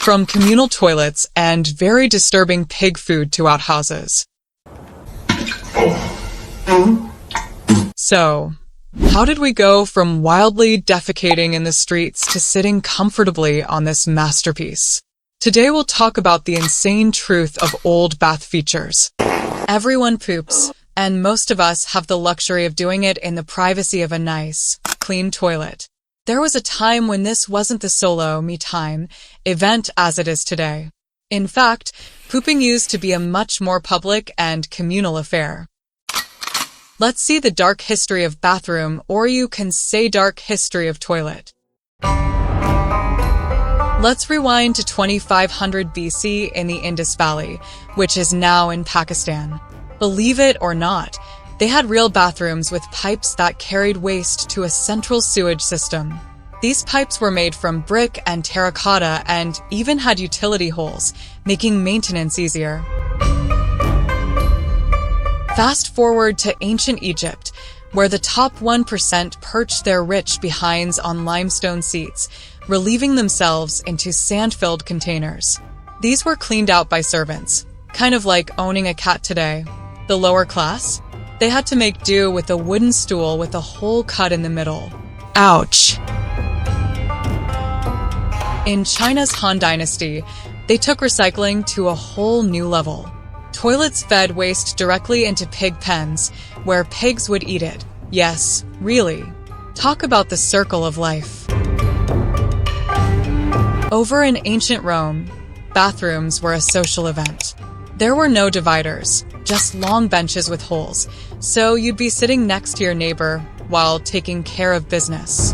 From communal toilets and very disturbing pig food to outhouses. So, how did we go from wildly defecating in the streets to sitting comfortably on this masterpiece? Today we'll talk about the insane truth of old bath features. Everyone poops, and most of us have the luxury of doing it in the privacy of a nice, clean toilet. There was a time when this wasn't the solo, me time event as it is today. In fact, pooping used to be a much more public and communal affair. Let's see the dark history of bathroom, or you can say dark history of toilet. Let's rewind to 2500 BC in the Indus Valley, which is now in Pakistan. Believe it or not, they had real bathrooms with pipes that carried waste to a central sewage system. These pipes were made from brick and terracotta and even had utility holes, making maintenance easier. Fast forward to ancient Egypt, where the top 1% perched their rich behinds on limestone seats, relieving themselves into sand-filled containers. These were cleaned out by servants, kind of like owning a cat today. The lower class? They had to make do with a wooden stool with a hole cut in the middle. Ouch! In China's Han Dynasty, they took recycling to a whole new level. Toilets fed waste directly into pig pens, where pigs would eat it. Yes, really. Talk about the circle of life. Over in ancient Rome, bathrooms were a social event. There were no dividers, just long benches with holes, so you'd be sitting next to your neighbor while taking care of business.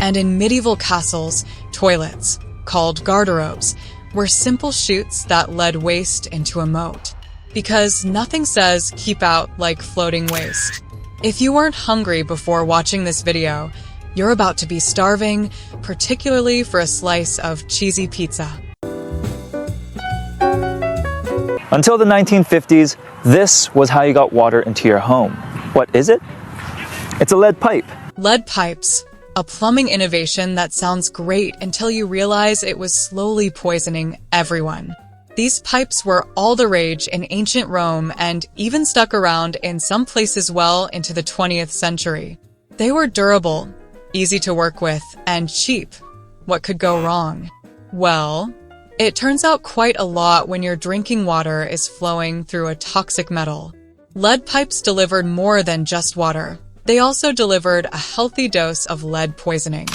And in medieval castles, toilets, called garderobes, were simple chutes that led waste into a moat. Because nothing says keep out like floating waste. If you weren't hungry before watching this video, you're about to be starving, particularly for a slice of cheesy pizza. Until the 1950s, this was how you got water into your home. What is it? It's a lead pipe. Lead pipes. A plumbing innovation that sounds great until you realize it was slowly poisoning everyone. These pipes were all the rage in ancient Rome and even stuck around in some places well into the 20th century. They were durable, easy to work with, and cheap. What could go wrong? Well, it turns out quite a lot when your drinking water is flowing through a toxic metal. Lead pipes delivered more than just water. They also delivered a healthy dose of lead poisoning.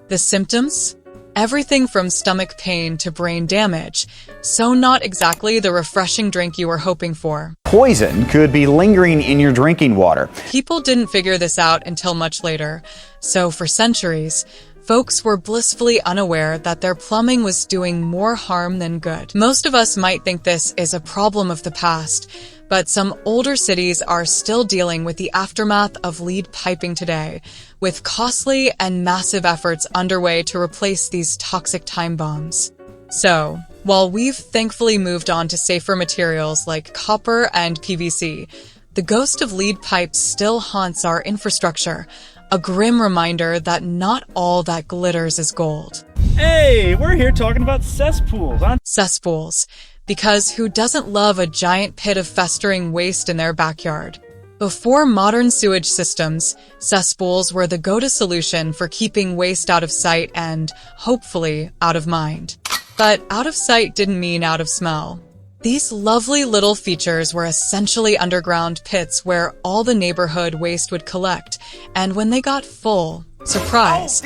The symptoms? Everything from stomach pain to brain damage, so not exactly the refreshing drink you were hoping for. Poison could be lingering in your drinking water. People didn't figure this out until much later, so for centuries, folks were blissfully unaware that their plumbing was doing more harm than good. Most of us might think this is a problem of the past, but some older cities are still dealing with the aftermath of lead piping today, with costly and massive efforts underway to replace these toxic time bombs. So, while we've thankfully moved on to safer materials like copper and PVC, the ghost of lead pipes still haunts our infrastructure, a grim reminder that not all that glitters is gold. Hey, we're here talking about cesspools, huh? Cesspools. Because who doesn't love a giant pit of festering waste in their backyard? Before modern sewage systems, cesspools were the go-to solution for keeping waste out of sight and, hopefully, out of mind. But out of sight didn't mean out of smell. These lovely little features were essentially underground pits where all the neighborhood waste would collect, and when they got full, surprise,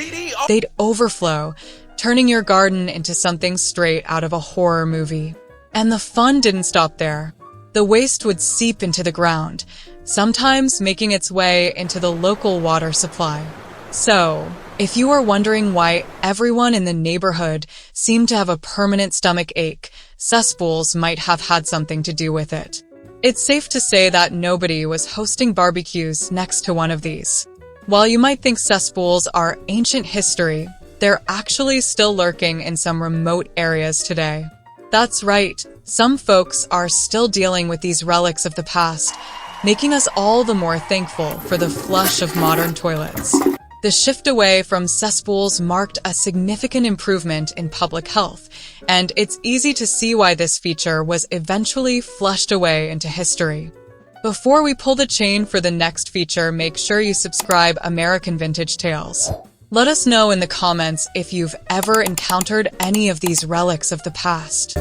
they'd overflow, turning your garden into something straight out of a horror movie. And the fun didn't stop there. The waste would seep into the ground, sometimes making its way into the local water supply. So, if you are wondering why everyone in the neighborhood seemed to have a permanent stomach ache, cesspools might have had something to do with it. It's safe to say that nobody was hosting barbecues next to one of these. While you might think cesspools are ancient history, they're actually still lurking in some remote areas today. That's right, some folks are still dealing with these relics of the past, making us all the more thankful for the flush of modern toilets. The shift away from cesspools marked a significant improvement in public health, and it's easy to see why this feature was eventually flushed away into history. Before we pull the chain for the next feature, make sure you subscribe American Vintage Tales. Let us know in the comments if you've ever encountered any of these relics of the past.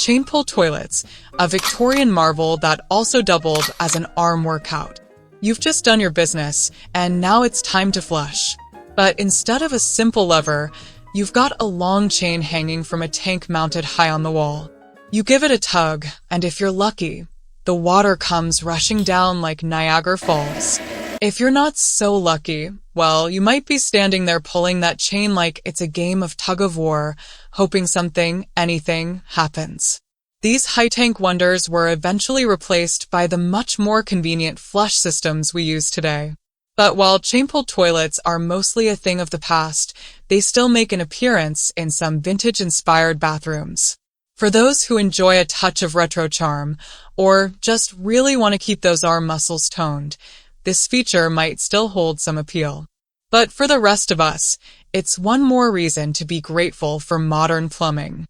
Chain pull toilets, a Victorian marvel that also doubled as an arm workout. You've just done your business, and now it's time to flush. But instead of a simple lever, you've got a long chain hanging from a tank mounted high on the wall. You give it a tug, and if you're lucky, the water comes rushing down like Niagara Falls. If you're not so lucky, well, you might be standing there pulling that chain like it's a game of tug-of-war, hoping something, anything, happens. These high-tank wonders were eventually replaced by the much more convenient flush systems we use today. But while chain-pull toilets are mostly a thing of the past, they still make an appearance in some vintage-inspired bathrooms. For those who enjoy a touch of retro charm, or just really want to keep those arm muscles toned, this feature might still hold some appeal. But for the rest of us, it's one more reason to be grateful for modern plumbing.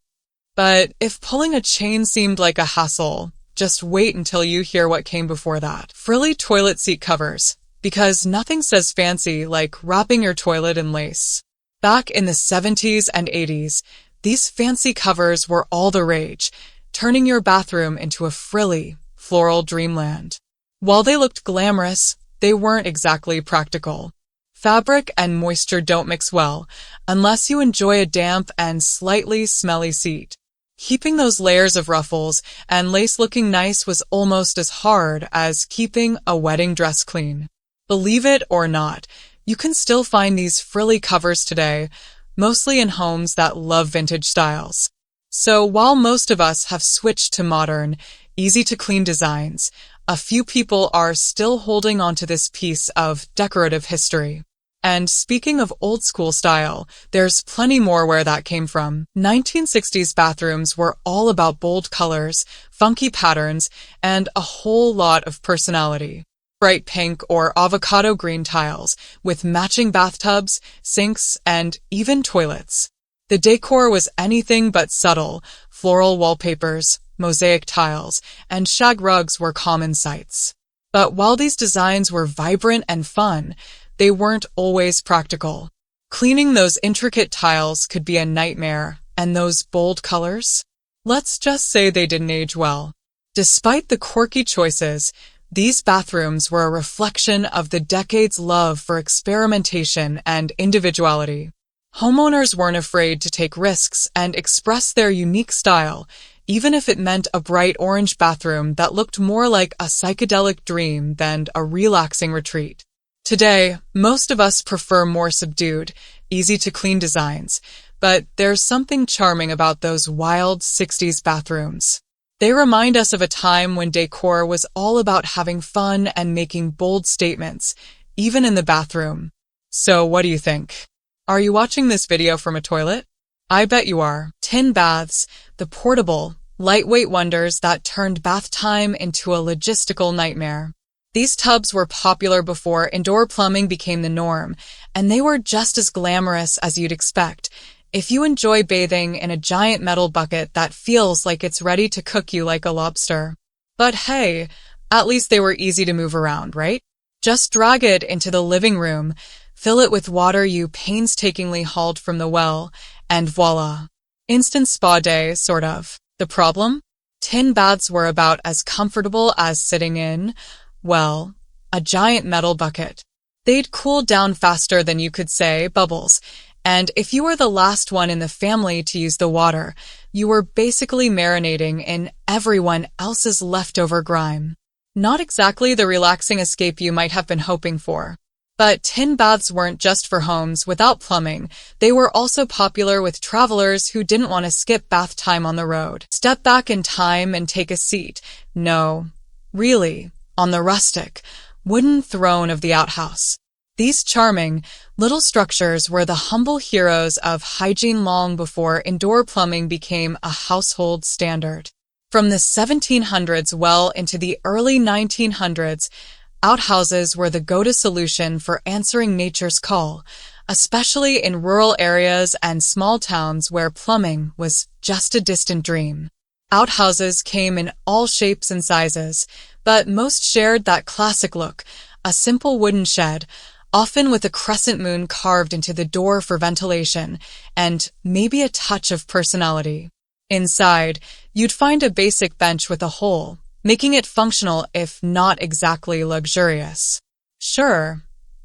But if pulling a chain seemed like a hassle, just wait until you hear what came before that. Frilly toilet seat covers, because nothing says fancy like wrapping your toilet in lace. Back in the 70s and 80s, these fancy covers were all the rage, turning your bathroom into a frilly, floral dreamland. While they looked glamorous, they weren't exactly practical. Fabric and moisture don't mix well, unless you enjoy a damp and slightly smelly seat. Keeping those layers of ruffles and lace looking nice was almost as hard as keeping a wedding dress clean. Believe it or not, you can still find these frilly covers today, mostly in homes that love vintage styles. So while most of us have switched to modern, easy-to-clean designs, a few people are still holding onto this piece of decorative history. And speaking of old school style, there's plenty more where that came from. 1960s bathrooms were all about bold colors, funky patterns, and a whole lot of personality. Bright pink or avocado green tiles with matching bathtubs, sinks, and even toilets. The decor was anything but subtle. Floral wallpapers, mosaic tiles, and shag rugs were common sights. But while these designs were vibrant and fun, they weren't always practical. Cleaning those intricate tiles could be a nightmare, and those bold colors? Let's just say they didn't age well. Despite the quirky choices, these bathrooms were a reflection of the decade's love for experimentation and individuality. Homeowners weren't afraid to take risks and express their unique style, even if it meant a bright orange bathroom that looked more like a psychedelic dream than a relaxing retreat. Today, most of us prefer more subdued, easy-to-clean designs, but there's something charming about those wild 60s bathrooms. They remind us of a time when decor was all about having fun and making bold statements, even in the bathroom. So what do you think? Are you watching this video from a toilet? I bet you are. Tin baths, the portable, lightweight wonders that turned bath time into a logistical nightmare. These tubs were popular before indoor plumbing became the norm, and they were just as glamorous as you'd expect. If you enjoy bathing in a giant metal bucket that feels like it's ready to cook you like a lobster. But hey, at least they were easy to move around, right? Just drag it into the living room, fill it with water you painstakingly hauled from the well, and voila. Instant spa day, sort of. The problem? Tin baths were about as comfortable as sitting in, well, a giant metal bucket. They'd cool down faster than you could say bubbles, and if you were the last one in the family to use the water, you were basically marinating in everyone else's leftover grime. Not exactly the relaxing escape you might have been hoping for. But tin baths weren't just for homes without plumbing. They were also popular with travelers who didn't want to skip bath time on the road. Step back in time and take a seat. No, really. On the rustic, wooden throne of the outhouse. These charming, little structures were the humble heroes of hygiene long before indoor plumbing became a household standard. From the 1700s well into the early 1900s, Outhouses were the go-to solution for answering nature's call, especially in rural areas and small towns where plumbing was just a distant dream. Outhouses came in all shapes and sizes, but most shared that classic look, a simple wooden shed, often with a crescent moon carved into the door for ventilation, and maybe a touch of personality. Inside, you'd find a basic bench with a hole, making it functional if not exactly luxurious. Sure,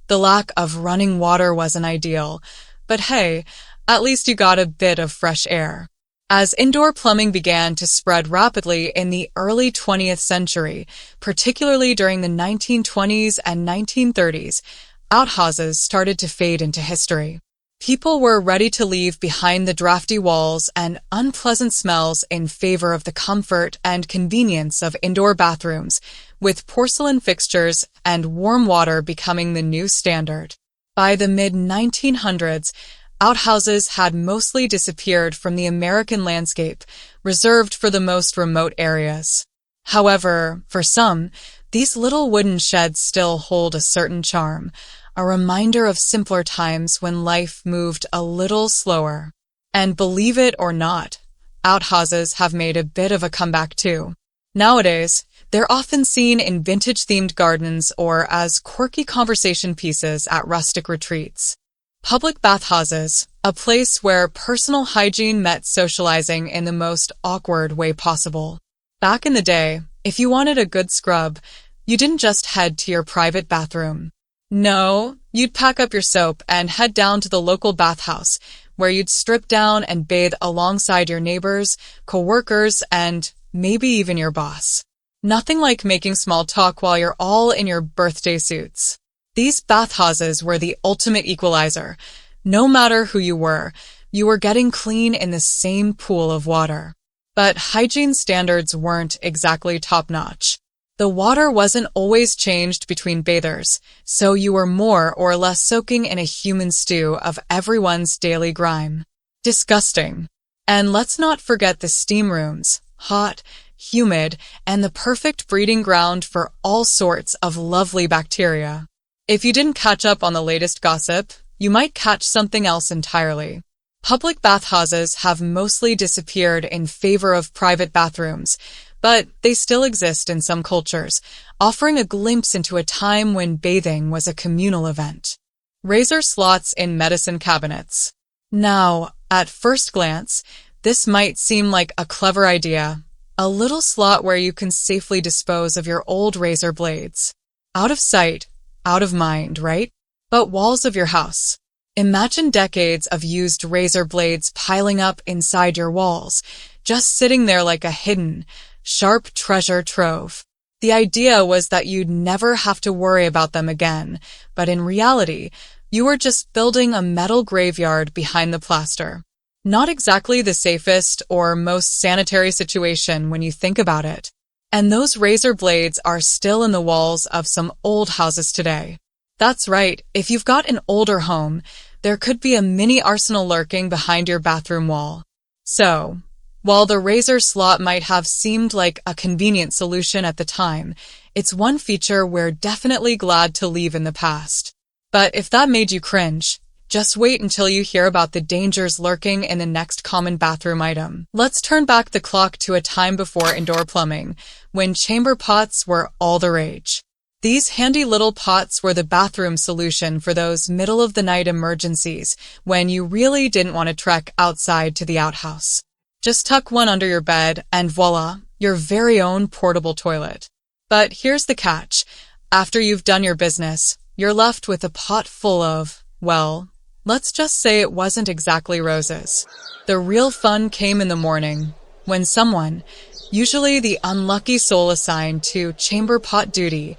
the lack of running water wasn't ideal, but hey, at least you got a bit of fresh air. As indoor plumbing began to spread rapidly in the early 20th century, particularly during the 1920s and 1930s, outhouses started to fade into history. People were ready to leave behind the drafty walls and unpleasant smells in favor of the comfort and convenience of indoor bathrooms, with porcelain fixtures and warm water becoming the new standard. By the mid-1900s, outhouses had mostly disappeared from the American landscape, reserved for the most remote areas. However, for some, these little wooden sheds still hold a certain charm, a reminder of simpler times when life moved a little slower. And believe it or not, outhouses have made a bit of a comeback too. Nowadays, they're often seen in vintage-themed gardens or as quirky conversation pieces at rustic retreats. Public bathhouses, a place where personal hygiene met socializing in the most awkward way possible. Back in the day, if you wanted a good scrub, you didn't just head to your private bathroom. No, you'd pack up your soap and head down to the local bathhouse, where you'd strip down and bathe alongside your neighbors, co-workers, and maybe even your boss. Nothing like making small talk while you're all in your birthday suits. These bathhouses were the ultimate equalizer. No matter who you were getting clean in the same pool of water. But hygiene standards weren't exactly top-notch. The water wasn't always changed between bathers, so you were more or less soaking in a human stew of everyone's daily grime. Disgusting. And let's not forget the steam rooms, hot, humid, and the perfect breeding ground for all sorts of lovely bacteria. If you didn't catch up on the latest gossip, you might catch something else entirely. Public bathhouses have mostly disappeared in favor of private bathrooms, but they still exist in some cultures, offering a glimpse into a time when bathing was a communal event. Razor slots in medicine cabinets. Now, at first glance, this might seem like a clever idea. A little slot where you can safely dispose of your old razor blades. Out of sight, out of mind, right? But walls of your house. Imagine decades of used razor blades piling up inside your walls, just sitting there like a hidden, sharp treasure trove. The idea was that you'd never have to worry about them again, but in reality, you were just building a metal graveyard behind the plaster. Not exactly the safest or most sanitary situation when you think about it. And those razor blades are still in the walls of some old houses today. That's right, if you've got an older home, there could be a mini arsenal lurking behind your bathroom wall. So, while the razor slot might have seemed like a convenient solution at the time, it's one feature we're definitely glad to leave in the past. But if that made you cringe, just wait until you hear about the dangers lurking in the next common bathroom item. Let's turn back the clock to a time before indoor plumbing, when chamber pots were all the rage. These handy little pots were the bathroom solution for those middle-of-the-night emergencies when you really didn't want to trek outside to the outhouse. Just tuck one under your bed and voila, your very own portable toilet. But here's the catch. After you've done your business, you're left with a pot full of, well, let's just say it wasn't exactly roses. The real fun came in the morning, when someone, usually the unlucky soul assigned to chamber pot duty,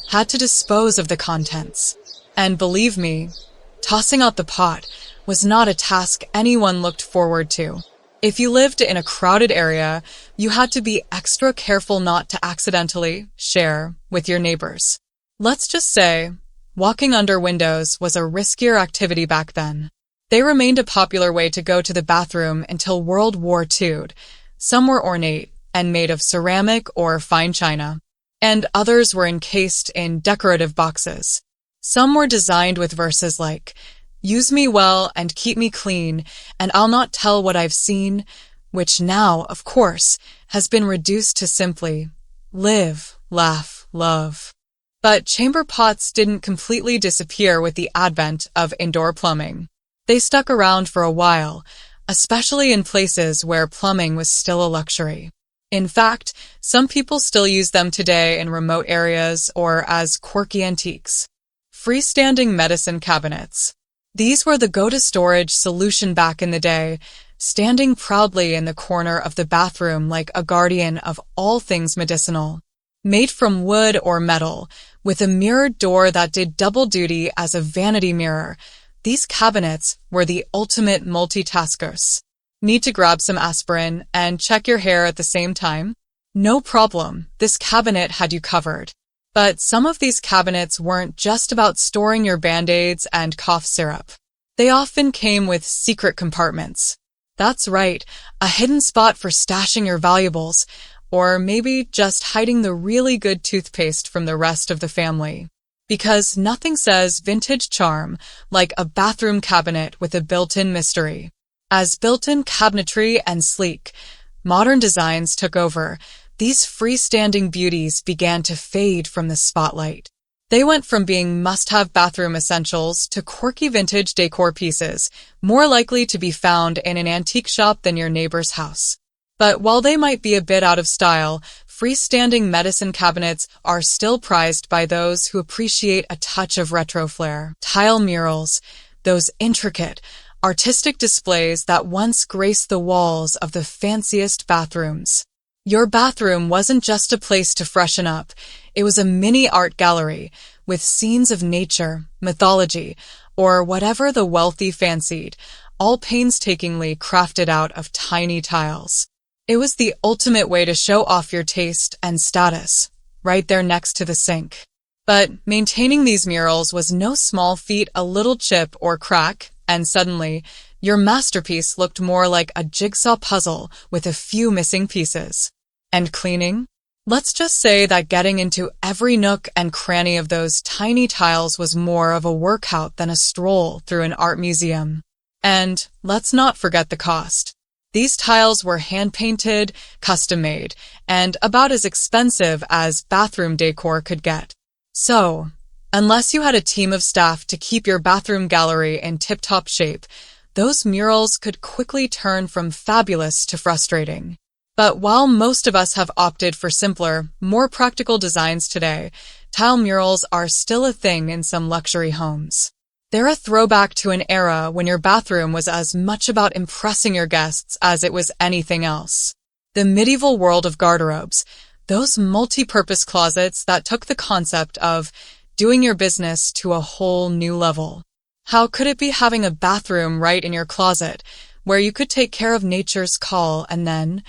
had to dispose of the contents. And believe me, tossing out the pot was not a task anyone looked forward to. If you lived in a crowded area, you had to be extra careful not to accidentally share with your neighbors. Let's just say, walking under windows was a riskier activity back then. They remained a popular way to go to the bathroom until World War II. Some were ornate and made of ceramic or fine china. and others were encased in decorative boxes. Some were designed with verses like, "Use me well and keep me clean, and I'll not tell what I've seen," which now, of course, has been reduced to simply, "Live, laugh, love." But chamber pots didn't completely disappear with the advent of indoor plumbing. They stuck around for a while, especially in places where plumbing was still a luxury. In fact, some people still use them today in remote areas or as quirky antiques. Freestanding medicine cabinets. These were the go-to storage solution back in the day, standing proudly in the corner of the bathroom like a guardian of all things medicinal. Made from wood or metal, with a mirrored door that did double duty as a vanity mirror, these cabinets were the ultimate multitaskers. Need to grab some aspirin and check your hair at the same time? No problem, this cabinet had you covered. But some of these cabinets weren't just about storing your Band-Aids and cough syrup. They often came with secret compartments. That's right, a hidden spot for stashing your valuables, or maybe just hiding the really good toothpaste from the rest of the family. Because nothing says vintage charm like a bathroom cabinet with a built-in mystery. As built-in cabinetry and sleek, modern designs took over, these freestanding beauties began to fade from the spotlight. They went from being must-have bathroom essentials to quirky vintage decor pieces, more likely to be found in an antique shop than your neighbor's house. But while they might be a bit out of style, freestanding medicine cabinets are still prized by those who appreciate a touch of retro flair. Tile murals, those intricate, artistic displays that once graced the walls of the fanciest bathrooms. Your bathroom wasn't just a place to freshen up, it was a mini art gallery with scenes of nature, mythology, or whatever the wealthy fancied, all painstakingly crafted out of tiny tiles. It was the ultimate way to show off your taste and status, right there next to the sink. But maintaining these murals was no small feat. A little chip or crack, and suddenly, your masterpiece looked more like a jigsaw puzzle with a few missing pieces. And cleaning? Let's just say that getting into every nook and cranny of those tiny tiles was more of a workout than a stroll through an art museum. And let's not forget the cost. These tiles were hand-painted, custom-made, and about as expensive as bathroom decor could get. So, unless you had a team of staff to keep your bathroom gallery in tip-top shape, those murals could quickly turn from fabulous to frustrating. But while most of us have opted for simpler, more practical designs today, tile murals are still a thing in some luxury homes. They're a throwback to an era when your bathroom was as much about impressing your guests as it was anything else. The medieval world of garderobes, those multi-purpose closets that took the concept of doing your business to a whole new level. How could it be having a bathroom right in your closet, where you could take care of nature's call and then,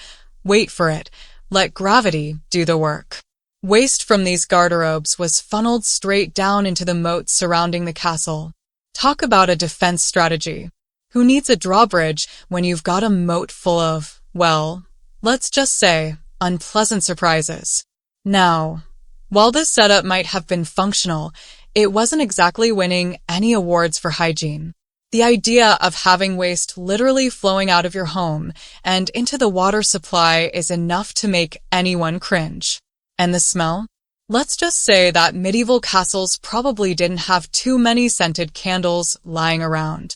wait for it, let gravity do the work? Waste from these garderobes was funneled straight down into the moats surrounding the castle. Talk about a defense strategy. Who needs a drawbridge when you've got a moat full of, well, let's just say, unpleasant surprises? Now, while this setup might have been functional, it wasn't exactly winning any awards for hygiene. The idea of having waste literally flowing out of your home and into the water supply is enough to make anyone cringe. And the smell? Let's just say that medieval castles probably didn't have too many scented candles lying around.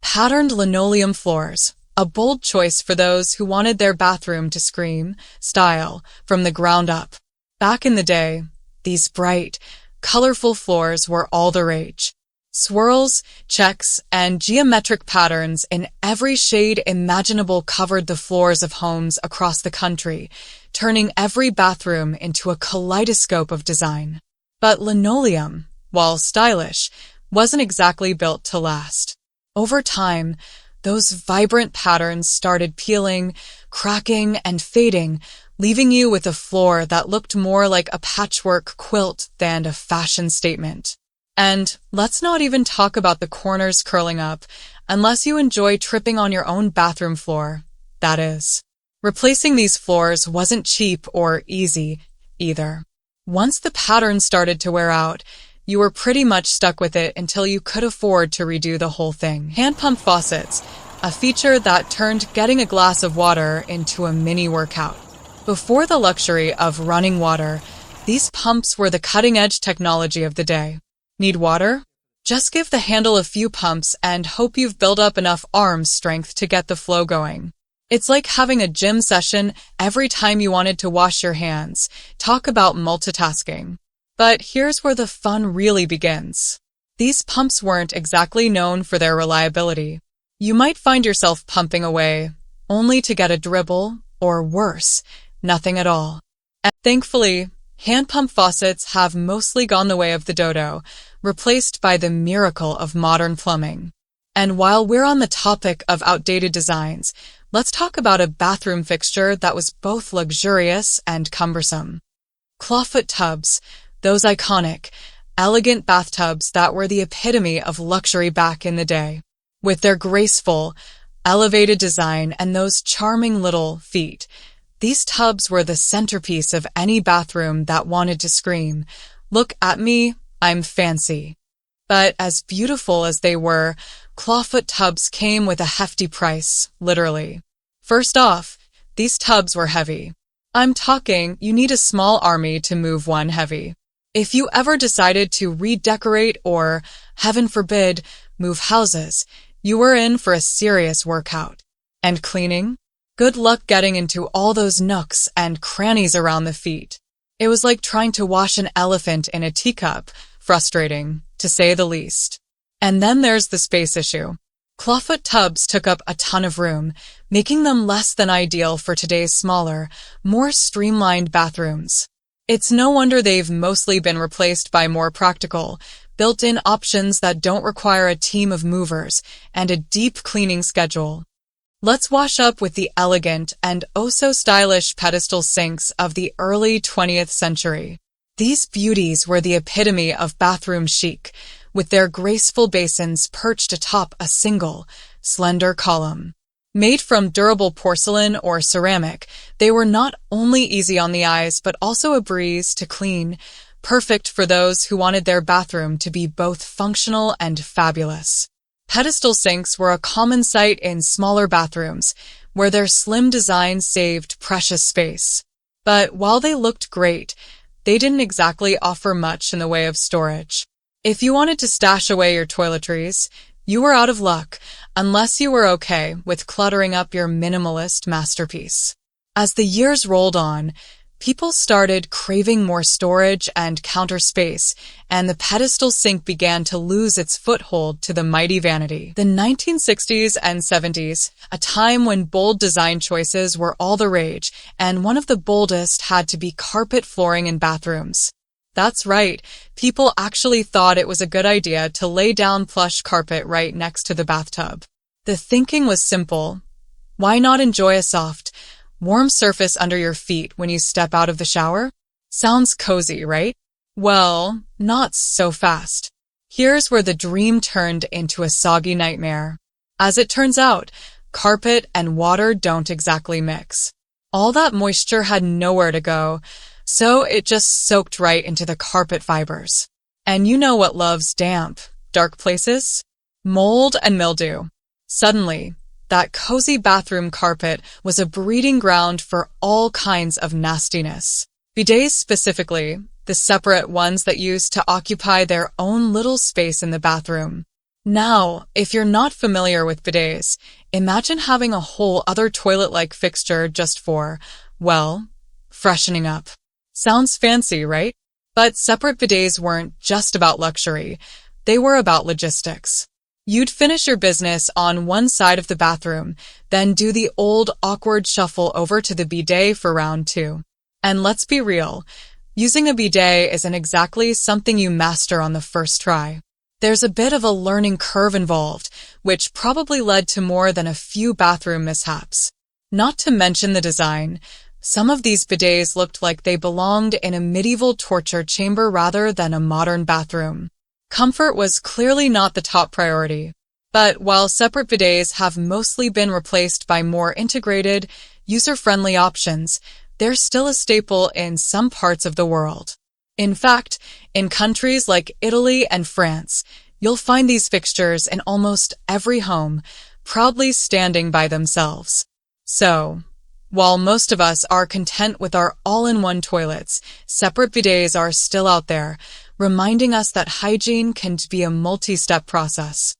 Patterned linoleum floors, a bold choice for those who wanted their bathroom to scream style from the ground up. Back in the day, these bright, colorful floors were all the rage. Swirls, checks, and geometric patterns in every shade imaginable covered the floors of homes across the country, turning every bathroom into a kaleidoscope of design. But linoleum, while stylish, wasn't exactly built to last. Over time, those vibrant patterns started peeling, cracking, and fading, leaving you with a floor that looked more like a patchwork quilt than a fashion statement. And let's not even talk about the corners curling up, unless you enjoy tripping on your own bathroom floor, that is. Replacing these floors wasn't cheap or easy, either. Once the pattern started to wear out, you were pretty much stuck with it until you could afford to redo the whole thing. Hand pump faucets, a feature that turned getting a glass of water into a mini workout. Before the luxury of running water, these pumps were the cutting-edge technology of the day. Need water? Just give the handle a few pumps and hope you've built up enough arm strength to get the flow going. It's like having a gym session every time you wanted to wash your hands. Talk about multitasking. But here's where the fun really begins. These pumps weren't exactly known for their reliability. You might find yourself pumping away, only to get a dribble, or worse, nothing at all. And thankfully, hand pump faucets have mostly gone the way of the dodo, replaced by the miracle of modern plumbing. And while we're on the topic of outdated designs, let's talk about a bathroom fixture that was both luxurious and cumbersome. Clawfoot tubs, those iconic, elegant bathtubs that were the epitome of luxury back in the day. With their graceful, elevated design and those charming little feet, these tubs were the centerpiece of any bathroom that wanted to scream, "Look at me, I'm fancy." But as beautiful as they were, clawfoot tubs came with a hefty price, literally. First off, these tubs were heavy. I'm talking, you need a small army to move one heavy. If you ever decided to redecorate or, heaven forbid, move houses, you were in for a serious workout. And cleaning? Good luck getting into all those nooks and crannies around the feet. It was like trying to wash an elephant in a teacup, frustrating, to say the least. And then there's the space issue. Clawfoot tubs took up a ton of room, making them less than ideal for today's smaller, more streamlined bathrooms. It's no wonder they've mostly been replaced by more practical, built-in options that don't require a team of movers and a deep cleaning schedule. Let's wash up with the elegant and oh-so-stylish pedestal sinks of the early 20th century. These beauties were the epitome of bathroom chic, with their graceful basins perched atop a single, slender column. Made from durable porcelain or ceramic, they were not only easy on the eyes but also a breeze to clean, perfect for those who wanted their bathroom to be both functional and fabulous. Pedestal sinks were a common sight in smaller bathrooms, where their slim design saved precious space. But while they looked great, they didn't exactly offer much in the way of storage. If you wanted to stash away your toiletries, you were out of luck, unless you were okay with cluttering up your minimalist masterpiece. As the years rolled on, people started craving more storage and counter space, and the pedestal sink began to lose its foothold to the mighty vanity. The 1960s and 70s, a time when bold design choices were all the rage, and one of the boldest had to be carpet flooring in bathrooms. That's right, people actually thought it was a good idea to lay down plush carpet right next to the bathtub. The thinking was simple. Why not enjoy a soft, warm surface under your feet when you step out of the shower? Sounds cozy, right? Well, not so fast. Here's where the dream turned into a soggy nightmare. As it turns out, carpet and water don't exactly mix. All that moisture had nowhere to go, so it just soaked right into the carpet fibers. And you know what loves damp, dark places? Mold and mildew. Suddenly, that cozy bathroom carpet was a breeding ground for all kinds of nastiness. Bidets specifically, the separate ones that used to occupy their own little space in the bathroom. Now, if you're not familiar with bidets, imagine having a whole other toilet-like fixture just for, well, freshening up. Sounds fancy, right? But separate bidets weren't just about luxury. They were about logistics. You'd finish your business on one side of the bathroom, then do the old awkward shuffle over to the bidet for round two. And let's be real, using a bidet isn't exactly something you master on the first try. There's a bit of a learning curve involved, which probably led to more than a few bathroom mishaps. Not to mention the design. Some of these bidets looked like they belonged in a medieval torture chamber rather than a modern bathroom. Comfort was clearly not the top priority. But while separate bidets have mostly been replaced by more integrated, user-friendly options, they're still a staple in some parts of the world. In fact, in countries like Italy and France, you'll find these fixtures in almost every home, proudly standing by themselves. So, while most of us are content with our all-in-one toilets, separate bidets are still out there, reminding us that hygiene can be a multi-step process.